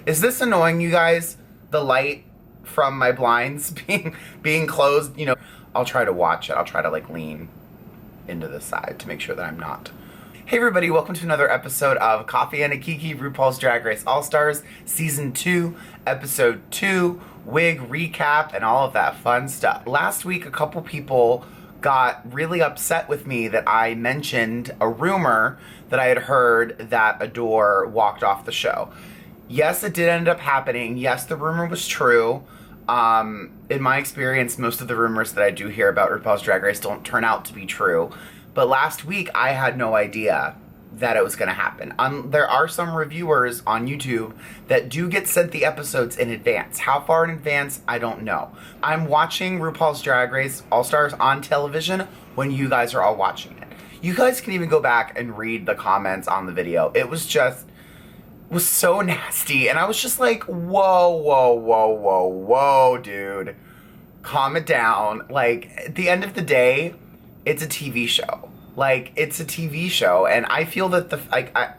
Is this annoying, you guys? The light from my blinds being closed, you know. I'll try to watch it. I'll try to like lean into the side to make sure that I'm not. Hey everybody, welcome to another episode of Coffee and a Kiki, RuPaul's Drag Race All-Stars, Season 2, Episode 2, wig recap, and all of that fun stuff. Last week, a couple people got really upset with me that I mentioned a rumor that I had heard that Adore walked off the show. Yes, it did end up happening. Yes, the rumor was true. In my experience, most of the rumors that I do hear about RuPaul's Drag Race don't turn out to be true. But last week, I had no idea that it was going to happen. There are some reviewers on YouTube that do get sent the episodes in advance. How far in advance, I don't know. I'm watching RuPaul's Drag Race All-Stars on television when you guys are all watching it. You guys can even go back and read the comments on the video. It was so nasty. And I was just like, whoa, dude. Calm it down. Like, at the end of the day, it's a TV show. Like, it's a TV show, and I feel that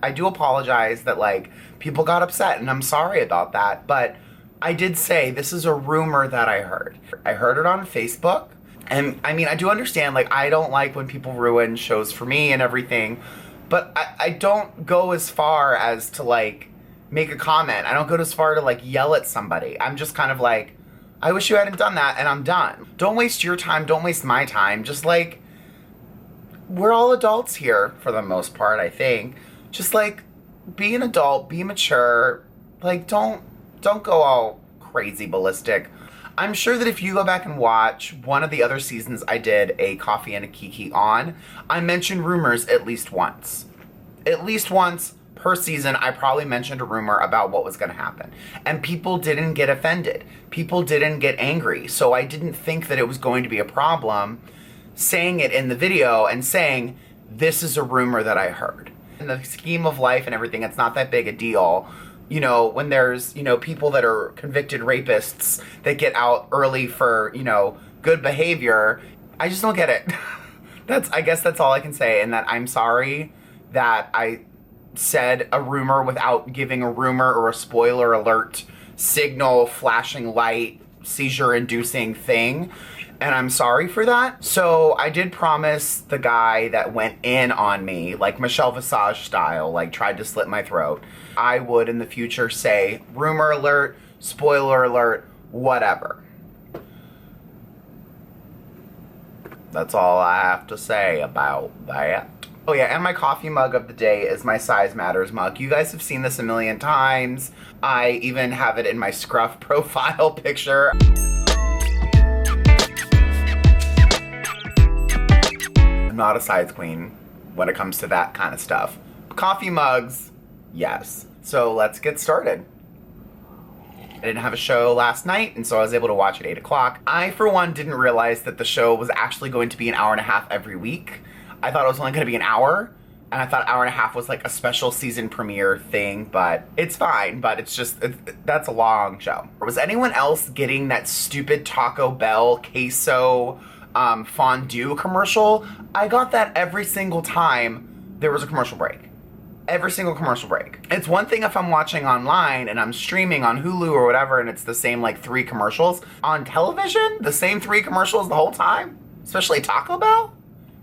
I do apologize that, like, people got upset, and I'm sorry about that, but I did say this is a rumor that I heard. I heard it on Facebook, and, I mean, I do understand, like, I don't like when people ruin shows for me and everything, but I don't go as far as to, like, make a comment. I don't go as far to, like, yell at somebody. I'm just kind of like, I wish you hadn't done that, and I'm done. Don't waste your time, don't waste my time, just, like, we're all adults here for the most part, I think. Just like, be an adult, be mature. Like, don't go all crazy ballistic. I'm sure that if you go back and watch one of the other seasons I did a Coffee and a Kiki on, I mentioned rumors at least once. At least once per season, I probably mentioned a rumor about what was going to happen. And people didn't get offended. People didn't get angry. So I didn't think that it was going to be a problem saying it in the video and saying, this is a rumor that I heard. In the scheme of life and everything, it's not that big a deal. You know, when there's, you know, people that are convicted rapists that get out early for, you know, good behavior, I just don't get it. I guess that's all I can say, and that I'm sorry that I said a rumor without giving a rumor or a spoiler alert, signal, flashing light, seizure-inducing thing. And I'm sorry for that. So I did promise the guy that went in on me, like Michelle Visage style, like tried to slit my throat, I would in the future say rumor alert, spoiler alert, whatever. That's all I have to say about that. Oh yeah, and my coffee mug of the day is my Size Matters mug. You guys have seen this a million times. I even have it in my Scruff profile picture. I'm not a size queen when it comes to that kind of stuff. Coffee mugs, yes. So let's get started. I didn't have a show last night, and so I was able to watch at 8 o'clock. I, for one, didn't realize that the show was actually going to be an hour and a half every week. I thought it was only going to be an hour, and I thought hour and a half was like a special season premiere thing, but it's fine, but it's just, that's a long show. Was anyone else getting that stupid Taco Bell queso fondue commercial? I got that every single time there was a commercial break. Every single commercial break. It's one thing if I'm watching online and I'm streaming on Hulu or whatever and it's the same like 3 commercials. On television, the same 3 commercials the whole time? Especially Taco Bell?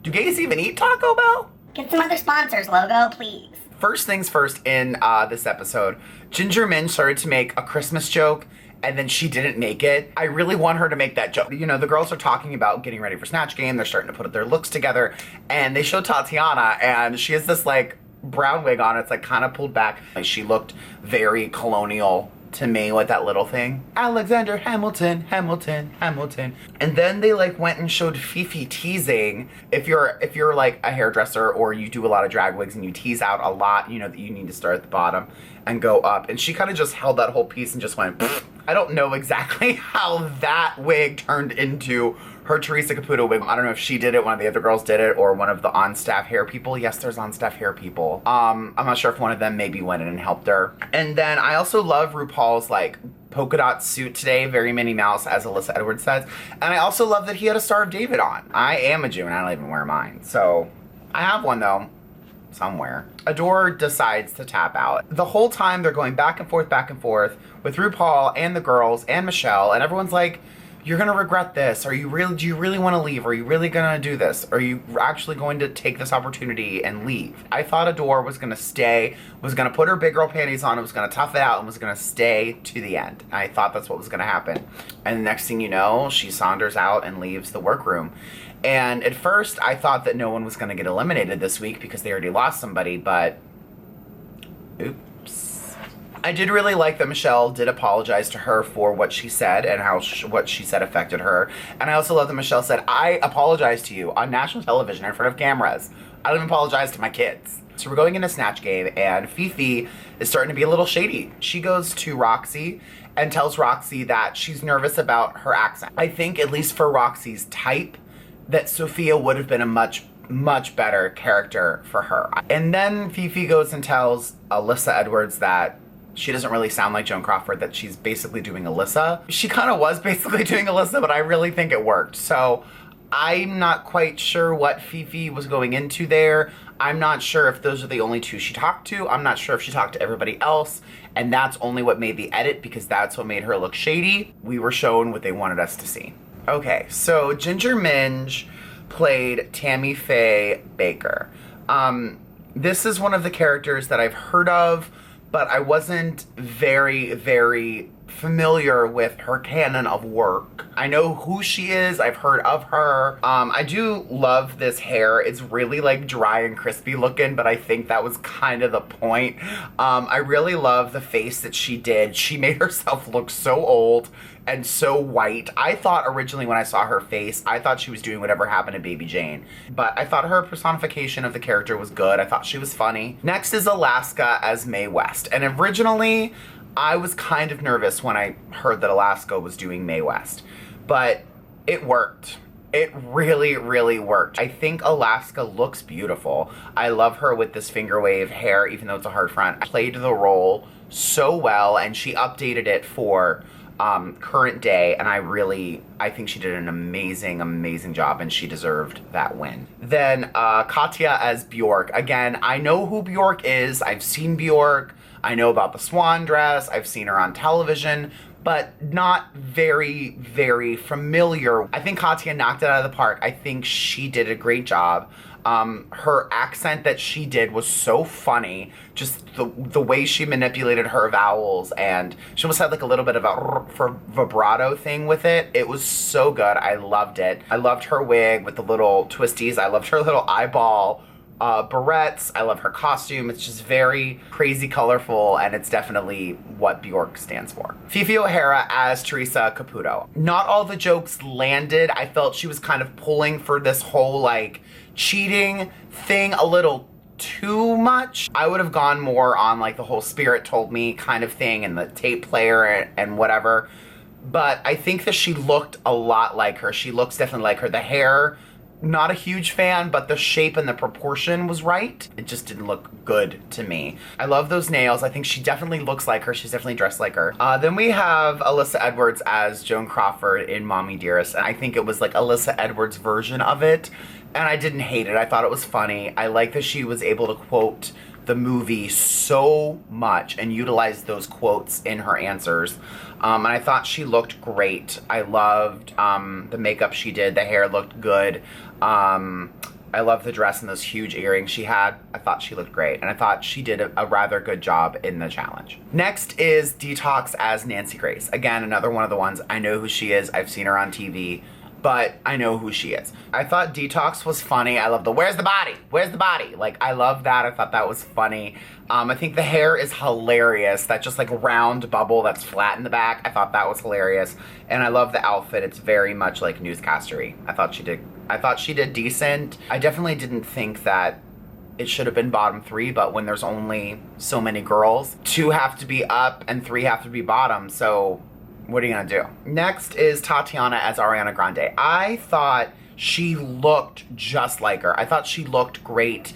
Do gays even eat Taco Bell? Get some other sponsors, Logo, please. First things first in this episode, Ginger Minj started to make a Christmas joke and then she didn't make it. I really want her to make that joke. You know, the girls are talking about getting ready for Snatch Game. They're starting to put their looks together. And they show Tatiana, and she has this, like, brown wig on. It's, like, kind of pulled back. She looked very colonial to me with that little thing. Alexander Hamilton, Hamilton, Hamilton. And then they, like, went and showed Fifi teasing. If you're, like, a hairdresser or you do a lot of drag wigs and you tease out a lot, you know that you need to start at the bottom and go up. And she kind of just held that whole piece and just went, pfft. I don't know exactly how that wig turned into her Teresa Caputo wig. I don't know if she did it, one of the other girls did it, or one of the on-staff hair people. Yes, there's on-staff hair people. I'm not sure if one of them maybe went in and helped her. And then I also love RuPaul's, like, polka dot suit today, very Minnie Mouse, as Alyssa Edwards says. And I also love that he had a Star of David on. I am a Jew and I don't even wear mine. So, I have one, though. somewhere. Adore decides to tap out. The whole time they're going back and forth with RuPaul and the girls and Michelle, and everyone's like, you're gonna regret this. Do you really want to leave? Are you really gonna do this? Are you actually going to take this opportunity and leave? I thought Adore was gonna stay, was gonna put her big girl panties on, was gonna tough it out, and was gonna stay to the end. I thought that's what was gonna happen. And the next thing you know, she saunters out and leaves the workroom. And at first, I thought that no one was gonna get eliminated this week because they already lost somebody, but oops. I did really like that Michelle did apologize to her for what she said and how what she said affected her. And I also love that Michelle said, I apologize to you on national television in front of cameras. I don't even apologize to my kids. So we're going into Snatch Game, and Fifi is starting to be a little shady. She goes to Roxy and tells Roxy that she's nervous about her accent. I think, at least for Roxy's type, that Sophia would have been a much better character for her. And then Fifi goes and tells Alyssa Edwards that she doesn't really sound like Joan Crawford, that she's basically doing Alyssa. She kind of was basically doing Alyssa, but I really think it worked. So I'm not quite sure what Fifi was going into there. I'm not sure if those are the only two she talked to. I'm not sure if she talked to everybody else, and that's only what made the edit, because that's what made her look shady. We were shown what they wanted us to see. Okay, so Ginger Minge played Tammy Faye Baker. This is one of the characters that I've heard of, but I wasn't very familiar with her canon of work. I know who she is. I've heard of her. I do love this hair. It's really like dry and crispy looking, but I think that was kind of the point. I really love the face that she did. She made herself look so old and so white. I thought originally when I saw her face, I thought she was doing whatever happened to Baby Jane. But I thought her personification of the character was good. I thought she was funny. Next is Alaska as Mae West. And originally, I was kind of nervous when I heard that Alaska was doing Mae West. But it worked. It really worked. I think Alaska looks beautiful. I love her with this finger wave hair, even though it's a hard front. I played the role so well, and she updated it for current day, and I think she did an amazing job, and she deserved that win. Then Katya as Bjork. Again, I know who Bjork is. I've seen Bjork. I know about the swan dress. I've seen her on television, but not very familiar. I think Katya knocked it out of the park. I think she did a great job. Her accent that she did was so funny. Just the way she manipulated her vowels, and she almost had like a little bit of a vibrato thing with it. It was so good. I loved it. I loved her wig with the little twisties. I loved her little eyeball barrettes. I love her costume. It's just very crazy colorful, and it's definitely what Bjork stands for. Fifi O'Hara as Teresa Caputo. Not all the jokes landed. I felt she was kind of pulling for this whole like cheating thing a little too much. I would have gone more on like the whole Spirit Told Me kind of thing, and the tape player and whatever. But I think that she looked a lot like her. She looks definitely like her. The hair, not a huge fan, but the shape and the proportion was right. It just didn't look good to me. I love those nails. I think she definitely looks like her. She's definitely dressed like her. Then we have Alyssa Edwards as Joan Crawford in Mommy Dearest. And I think it was like Alyssa Edwards' version of it. And I didn't hate it. I thought it was funny. I like that she was able to quote the movie so much and utilize those quotes in her answers. And I thought she looked great. I loved the makeup she did. The hair looked good. I love the dress and those huge earrings she had. I thought she looked great, and I thought she did a rather good job in the challenge. Next is Detox as Nancy Grace. Again, another one of the ones. I know who she is. I've seen her on TV, but I know who she is. I thought Detox was funny. I love the where's the body? Where's the body? Like, I love that. I thought that was funny. I think the hair is hilarious. That just like round bubble that's flat in the back. I thought that was hilarious. And I love the outfit. It's very much like newscastery. I thought she did decent. I definitely didn't think that it should have been bottom 3, but when there's only so many girls, 2 have to be up and 3 have to be bottom. So what are you gonna do? Next is Tatiana as Ariana Grande. I thought she looked just like her. I thought she looked great.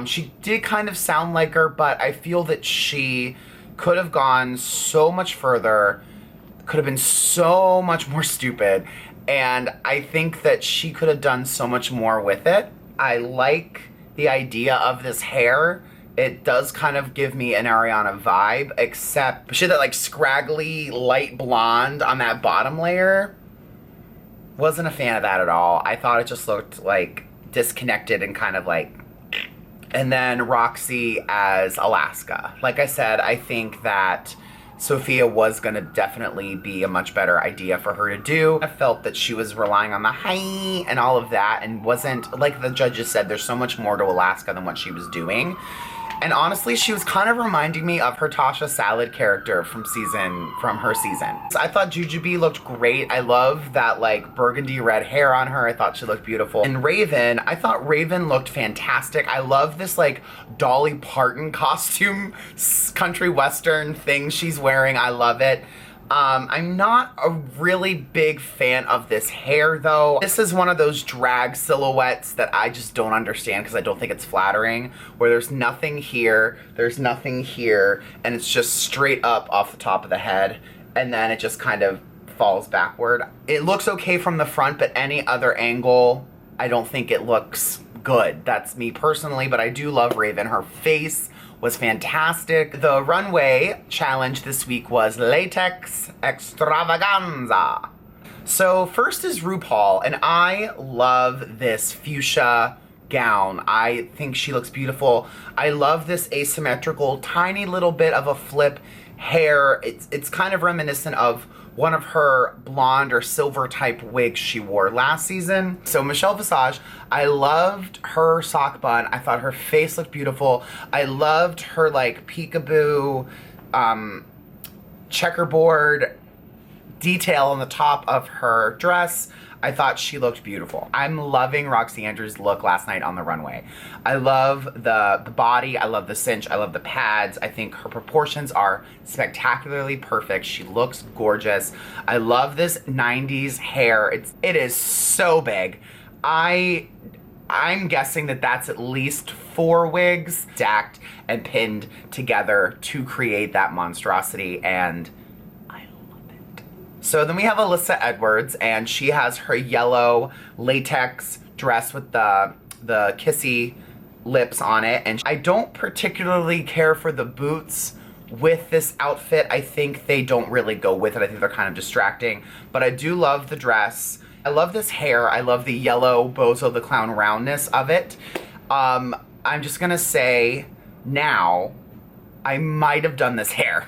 She did kind of sound like her, but I feel that she could have gone so much further, could have been so much more stupid, and I think that she could have done so much more with it. I like the idea of this hair. It does kind of give me an Ariana vibe, except she had that like scraggly light blonde on that bottom layer. Wasn't a fan of that at all. I thought it just looked like disconnected and kind of like... And then Roxy as Alaska. Like I said, I think that Sophia was going to definitely be a much better idea for her to do. I felt that she was relying on the hi and all of that and wasn't, like the judges said, there's so much more to Alaska than what she was doing. And honestly, she was kind of reminding me of her Tasha Salad character from her season. So I thought Jujubee looked great. I love that like burgundy red hair on her. I thought she looked beautiful. And Raven, I thought Raven looked fantastic. I love this like Dolly Parton costume, country western thing she's wearing. I love it. I'm not a really big fan of this hair though. This is one of those drag silhouettes that I just don't understand because I don't think it's flattering, where there's nothing here, there's nothing here, and it's just straight up off the top of the head, and then it just kind of falls backward. It looks okay from the front, but any other angle, I don't think it looks good. That's me personally, but I do love Raven. Her face was fantastic. The runway challenge this week was Latex Extravaganza. So first is RuPaul, and I love this fuchsia gown. I think she looks beautiful. I love this asymmetrical, tiny little bit of a flip hair. It's kind of reminiscent of one of her blonde or silver type wigs she wore last season. So Michelle Visage, I loved her sock bun. I thought her face looked beautiful. I loved her like peekaboo checkerboard detail on the top of her dress. I thought she looked beautiful. I'm loving Roxy Andrews' look last night on the runway. I love the body, I love the cinch, I love the pads. I think her proportions are spectacularly perfect. She looks gorgeous. I love this 90s hair. It is so big. I'm guessing that that's at least 4 wigs stacked and pinned together to create that monstrosity, and so then we have Alyssa Edwards, and she has her yellow latex dress with the kissy lips on it. And I don't particularly care for the boots with this outfit. I think they don't really go with it. I think they're kind of distracting, but I do love the dress. I love this hair. I love the yellow Bozo the Clown roundness of it. I'm just gonna say now, I might have done this hair.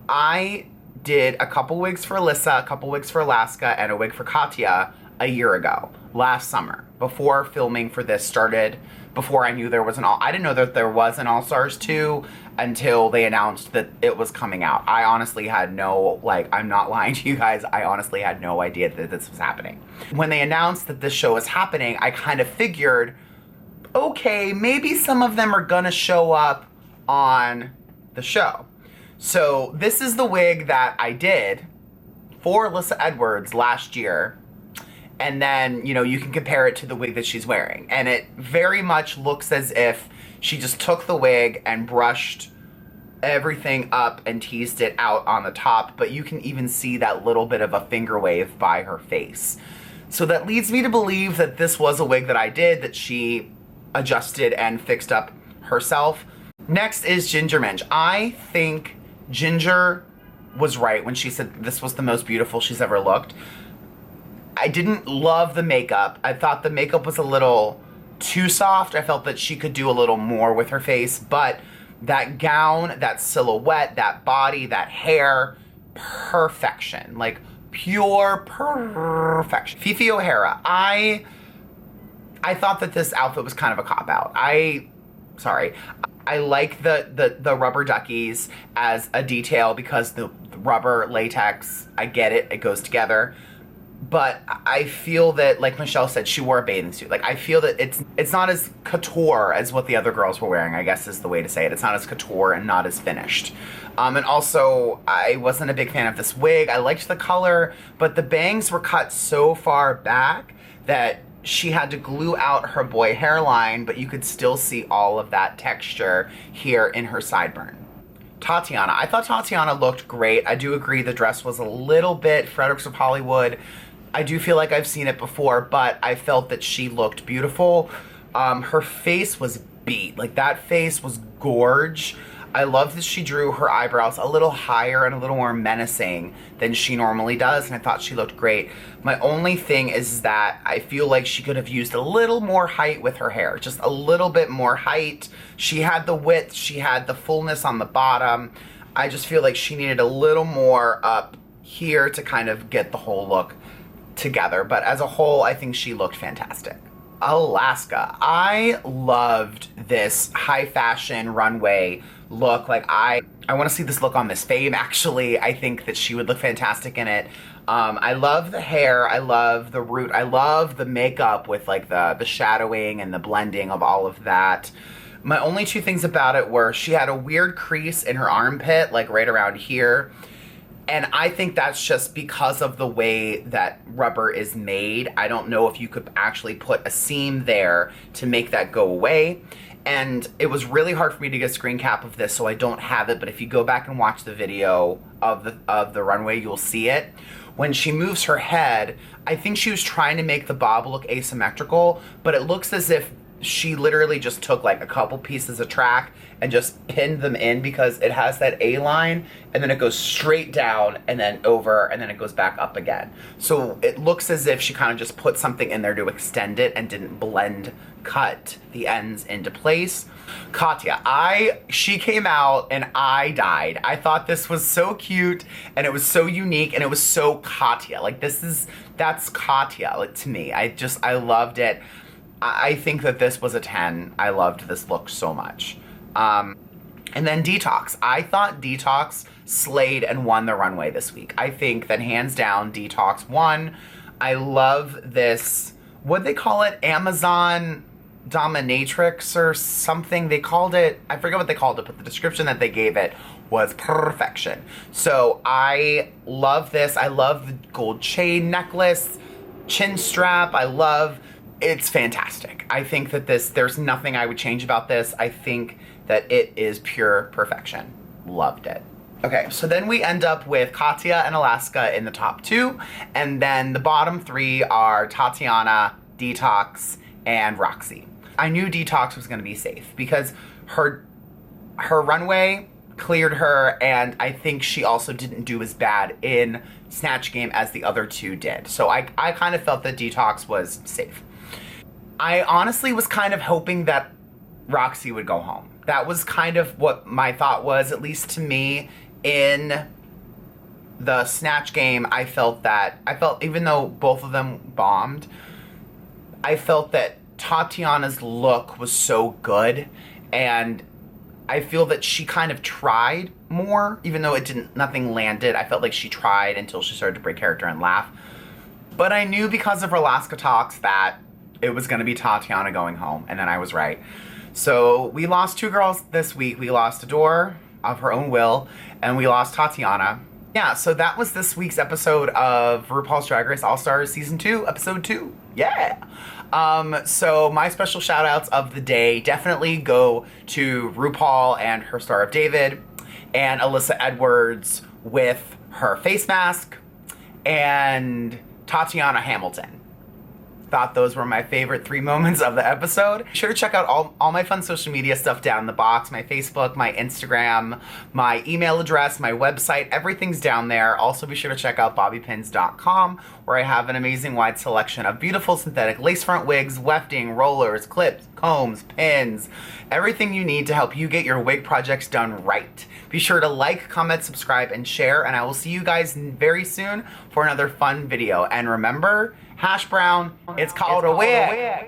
I did a couple wigs for Alyssa, a couple wigs for Alaska, and a wig for Katya a year ago, last summer, before filming for this started, before I knew there was I didn't know that there was an All-Stars 2 until they announced that it was coming out. I honestly had no, I'm not lying to you guys, I honestly had no idea that this was happening. When they announced that this show was happening, I kind of figured, okay, maybe some of them are gonna show up on the show. So this is the wig that I did for Alyssa Edwards last year. And then, you can compare it to the wig that she's wearing. And it very much looks as if she just took the wig and brushed everything up and teased it out on the top. But you can even see that little bit of a finger wave by her face. So that leads me to believe that this was a wig that I did, that she adjusted and fixed up herself. Next is Ginger Minj. I think Ginger was right when she said this was the most beautiful she's ever looked. I didn't love the makeup. I thought the makeup was a little too soft. I felt that she could do a little more with her face, but that gown, that silhouette, that body, that hair, perfection. Like pure perfection. Fifi O'Hara, I thought that this outfit was kind of a cop-out. I like the rubber duckies as a detail because the rubber latex, I get it, it goes together. But I feel that, like Michelle said, she wore a bathing suit. Like, I feel that it's not as couture as what the other girls were wearing, I guess is the way to say it. It's not as couture and not as finished. And also, I wasn't a big fan of this wig. I liked the color, but the bangs were cut so far back that she had to glue out her boy hairline, but you could still see all of that texture here in her sideburn. Tatiana. I thought Tatiana looked great. I do agree the dress was a little bit Fredericks of Hollywood. I do feel like I've seen it before, but I felt that she looked beautiful. Her face was beat. Like, that face was gorge. I love that she drew her eyebrows a little higher and a little more menacing than she normally does, and I thought she looked great. My only thing is that I feel like she could have used a little more height with her hair, just a little bit more height. She had the width, she had the fullness on the bottom. I just feel like she needed a little more up here to kind of get the whole look together, but as a whole, I think she looked fantastic. Alaska. I loved this high fashion runway look. Like, I want to see this look on Miss Fame, actually. I think that she would look fantastic in it. I love the hair. I love the root. I love the makeup with like the shadowing and the blending of all of that. My only two things about it were she had a weird crease in her armpit, like right around here. And I think that's just because of the way that rubber is made. I don't know if you could actually put a seam there to make that go away. And it was really hard for me to get a screen cap of this, so I don't have it. But if you go back and watch the video of the runway, you'll see it. When she moves her head, I think she was trying to make the bob look asymmetrical, but it looks as if she literally just took like a couple pieces of track and just pinned them in, because it has that A line and then it goes straight down and then over and then it goes back up again. So it looks as if she kind of just put something in there to extend it and didn't cut the ends into place. Katya, she came out and I died. I thought this was so cute and it was so unique and it was so Katya. Like, that's Katya, like, to me. I loved it. I think that this was a 10. I loved this look so much. And then Detox. I thought Detox slayed and won the runway this week. I think that hands down, Detox won. I love this, what'd they call it? Amazon dominatrix or something. They called it, I forget what they called it, but the description that they gave it was perfection. So I love this. I love the gold chain necklace, chin strap. It's fantastic. I think that there's nothing I would change about this. I think that it is pure perfection. Loved it. Okay, so then we end up with Katya and Alaska in the top 2, and then the bottom 3 are Tatiana, Detox, and Roxy. I knew Detox was gonna be safe because her runway cleared her, and I think she also didn't do as bad in Snatch Game as the other 2 did. So I kind of felt that Detox was safe. I honestly was kind of hoping that Roxy would go home. That was kind of what my thought was, at least to me. In the Snatch Game, I felt even though both of them bombed, I felt that Tatiana's look was so good, and I feel that she kind of tried more, even though nothing landed. I felt like she tried until she started to break character and laugh. But I knew because of her Alaska talks that it was gonna be Tatiana going home, and then I was right. So we lost 2 girls this week. We lost Adore of her own will, and we lost Tatiana. Yeah, so that was this week's episode of RuPaul's Drag Race All-Stars Season 2, Episode 2. Yeah! So my special shout-outs of the day definitely go to RuPaul and her Star of David, and Alyssa Edwards with her face mask, and Tatiana Hamilton. Thought those were my favorite 3 moments of the episode. Be sure to check out all my fun social media stuff down in the box. My Facebook, my Instagram, my email address, my website, everything's down there. Also be sure to check out bobbypins.com, where I have an amazing wide selection of beautiful synthetic lace front wigs, wefting, rollers, clips, combs, pins, everything you need to help you get your wig projects done right. Be sure to like, comment, subscribe, and share, and I will see you guys very soon for another fun video. And remember, hash brown, it's called a wig.